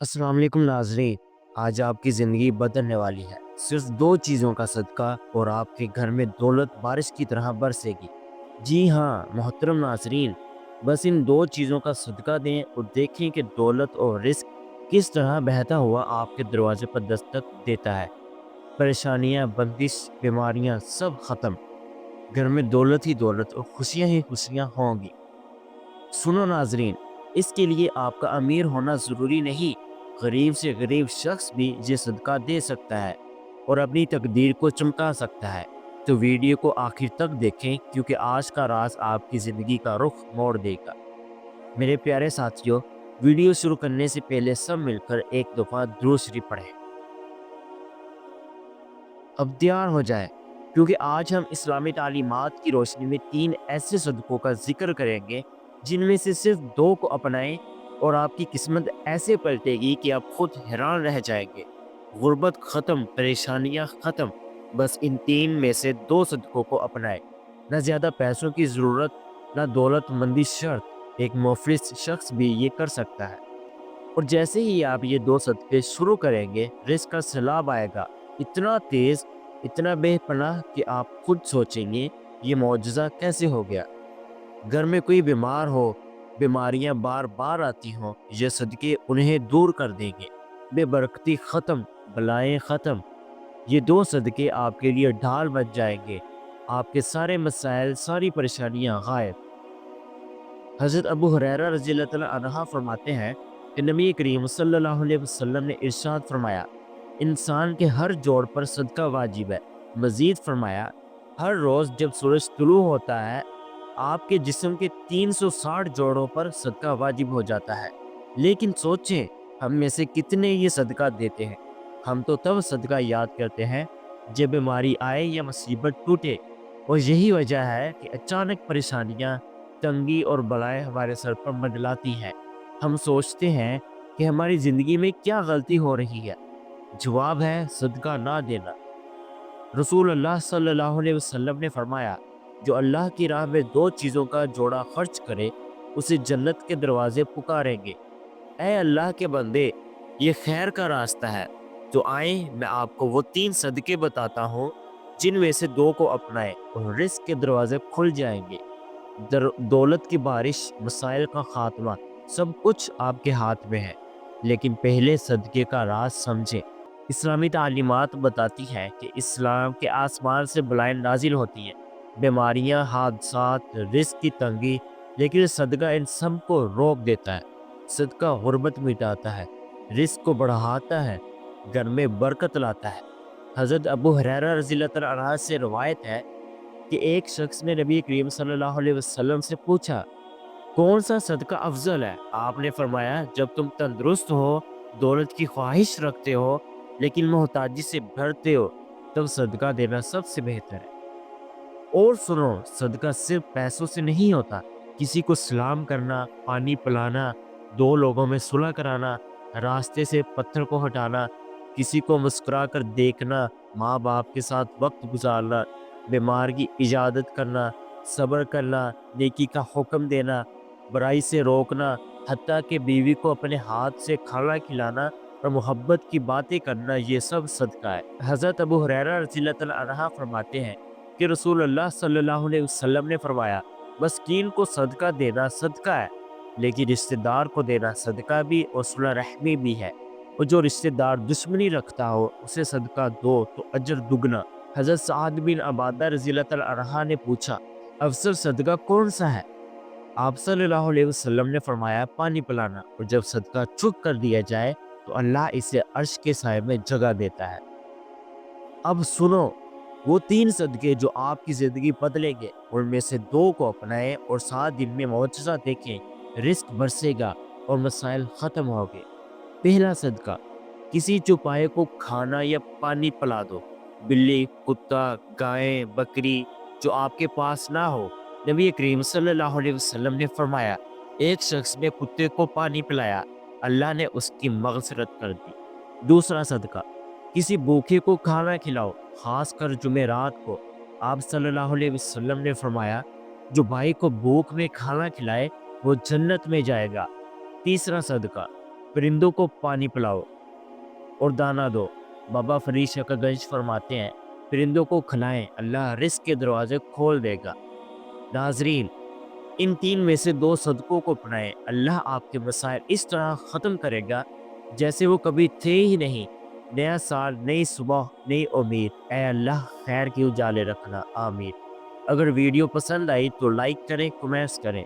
अस्सलाम वालेकुम नाज़रीन। आज आपकी ज़िंदगी बदलने वाली है। सिर्फ दो चीज़ों का सदका और आपके घर में दौलत बारिश की तरह बरसेगी। जी हाँ मोहतरम नाज़रीन, बस इन दो चीज़ों का सदका दें और देखें कि दौलत और रिस्क किस तरह बहता हुआ आपके दरवाजे पर दस्तक देता है। परेशानियाँ, बंदिश, बीमारियाँ सब ख़त्म। घर में दौलत ही दौलत और खुशियाँ ही खुशियाँ होंगी। सुनो नाजरीन, इसके लिए आपका अमीर होना ज़रूरी नहीं। गरीब से गरीब शख्स भी ये सदका दे सकता है और अपनी तकदीर को चमका सकता है। तो वीडियो को आखिर तक देखें क्योंकि आज का राज आपकी ज़िंदगी का रुख मोड़ देगा। मेरे प्यारे साथियों, वीडियो शुरू करने से पहले सब मिलकर एक दफ़ा दुरूद शरीफ पढ़ें। अब तैयार हो जाए क्योंकि आज हम इस्लामी तालीमात की रोशनी में तीन ऐसे सदकों का जिक्र करेंगे जिनमें से सिर्फ दो को अपनाएं और आपकी किस्मत ऐसे पलटेगी कि आप खुद हैरान रह जाएंगे। गुर्बत ख़त्म, परेशानियां ख़त्म। बस इन तीन में से दो सदकों को अपनाएं। न ज़्यादा पैसों की ज़रूरत, न दौलतमंदी शर्त। एक मुफलिस शख्स भी ये कर सकता है। और जैसे ही आप ये दो सदक़े शुरू करेंगे, रिज़्क का सैलाब आएगा, इतना तेज़, इतना बेपनाह कि आप खुद सोचेंगे, ये मौजज़ा कैसे हो गया? घर में कोई बीमार हो, बीमारियाँ बार-बार आती हों, ये सदक़े उन्हें दूर कर देंगे। बेबरकती ख़त्म, बलाएँ ख़त्म। ये दो सदक़े आपके लिए ढाल बन जाएँगे। आपके सारे मसाइल, सारी परेशानियाँ गायब। हज़रत अबू हुरैरा रज़ियल्लाहु तआला अन्हा फरमाते हैं कि नबी करीम सल्लल्लाहु अलैहि वसल्लम ने इरशाद फरमाया, इंसान के हर जोड़ पर सदका वाजिब है। मज़ीद फरमाया, हर रोज़ जब सूरज तुलू होता है, आपके जिस्म के 360 जोड़ों पर सदका वाजिब हो जाता है। लेकिन सोचें, हम में से कितने ये सदका देते हैं? हम तो तब सदका याद करते हैं जब बीमारी आए या मुसीबत टूटे। और यही वजह है कि अचानक परेशानियाँ, तंगी और बलाएं हमारे सर पर मंडलाती हैं। हम सोचते हैं कि हमारी ज़िंदगी में क्या गलती हो रही है। जवाब है सदका ना देना। रसूल अल्लाह सल्लल्लाहु अलैहि वसल्लम ने फरमाया, जो अल्लाह की राह में दो चीज़ों का जोड़ा खर्च करे, उसे जन्नत के दरवाजे पुकारेंगे। ऐ अल्लाह के बंदे, ये खैर का रास्ता है। तो आए मैं आपको वो तीन सदके बताता हूँ जिनमें से दो को अपनाएं और रिस्क के दरवाजे खुल जाएंगे। दौलत की बारिश, मसाइल का खात्मा, सब कुछ आपके हाथ में है। लेकिन पहले सदके का राज समझें। इस्लामी तालीमात बताती है कि इस्लाम के आसमान से बलाएं नाजिल होती हैं, बीमारियां, हादसात, रिस्क की तंगी। लेकिन सदका इन सब को रोक देता है। सदका गुर्बत मिटाता है, रिस्क को बढ़ाता है, घर में बरकत लाता है। हज़रत अबू हुरैरा रज़ियल्लाहु अन्हु से रवायत है कि एक शख्स ने नबी करीम सल्लल्लाहु अलैहि वसल्लम से पूछा, कौन सा सदका अफजल है? आपने फरमाया, जब तुम तंदुरुस्त हो, दौलत की ख्वाहिश रखते हो, लेकिन मोहताजी से भरते हो, तब सदका देना सबसे बेहतर है। और सुनो, सदका सिर्फ पैसों से नहीं होता। किसी को सलाम करना, पानी पिलाना, दो लोगों में सुलह कराना, रास्ते से पत्थर को हटाना, किसी को मुस्कुरा कर देखना, माँ बाप के साथ वक्त गुजारना, बीमार की इजाज़त करना, सब्र करना, नेकी का हुक्म देना, बुराई से रोकना, हत्ता कि बीवी को अपने हाथ से खाना खिलाना और मोहब्बत की बातें करना, ये सब सदका है। हज़रत अबू हुरैरा रज़ियल्लाहु तआला अन्हु फरमाते हैं कि रसूल अल्लाह सल्लल्लाहु अलैहि वसल्लम ने फरमाया, मस्कीन को सदका देना सदका है, लेकिन रिश्तेदार को देना सदका भी और सुलह रहमी भी है। और जो रिश्तेदार दुश्मनी रखता हो, उसे सदका दो तो अजर दुगना। हज़रत साद बिन अबादा रज़ियल्लाहु तआला अन्हा ने पूछा, अफसर सदका कौन सा है? आप सल्लल्लाहु अलैहि वसल्लम ने फरमाया, पानी पिलाना। और जब सदका चुक कर दिया जाए तो अल्लाह इसे अर्श के साए में जगह देता है। अब सुनो, वो तीन सदके जो आपकी ज़िंदगी बदलेंगे, उनमें से दो को अपनाएं और 7 दिन में मौजज़ा देखें। रिस्क बरसेगा और मसाइल ख़त्म होंगे। पहला सदका, किसी चौपाए को खाना या पानी पिला दो। बिल्ली, कुत्ता, गाय, बकरी जो आपके पास ना हो। नबी करीम सल्लल्लाहु अलैहि वसल्लम ने फरमाया, एक शख्स ने कुत्ते को पानी पिलाया, अल्लाह ने उसकी मग़फ़िरत कर दी। दूसरा सदका, किसी भूखे को खाना खिलाओ, खासकर जुमेरात को। आप सल्लल्लाहु अलैहि वसल्लम ने फरमाया, जो भाई को भूख में खाना खिलाए, वो जन्नत में जाएगा। तीसरा सदका, پرندوں کو پانی پلاؤ اور دانہ دو۔ بابا فرید شکر گنج فرماتے ہیں پرندوں کو کھلائیں، اللہ رزق کے دروازے کھول دے گا۔ ناظرین، ان 3 میں سے 2 صدقوں کو اپنائیں، اللہ آپ کے مسائل اس طرح ختم کرے گا جیسے وہ کبھی تھے ہی نہیں۔ نیا سال، نئی صبح، نئی امید، اے اللہ خیر کی اجالے رکھنا، آمین۔ اگر ویڈیو پسند آئی تو لائک کریں، کمنٹس کریں،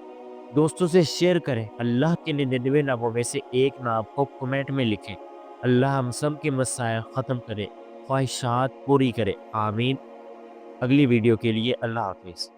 دوستوں سے شیئر کریں۔ اللہ کے 99 ناموں میں سے ایک نام کو کمنٹ میں لکھیں۔ اللہ ہم سب کے مسائل ختم کرے، خواہشات پوری کرے، آمین۔ اگلی ویڈیو کے لیے اللہ حافظ۔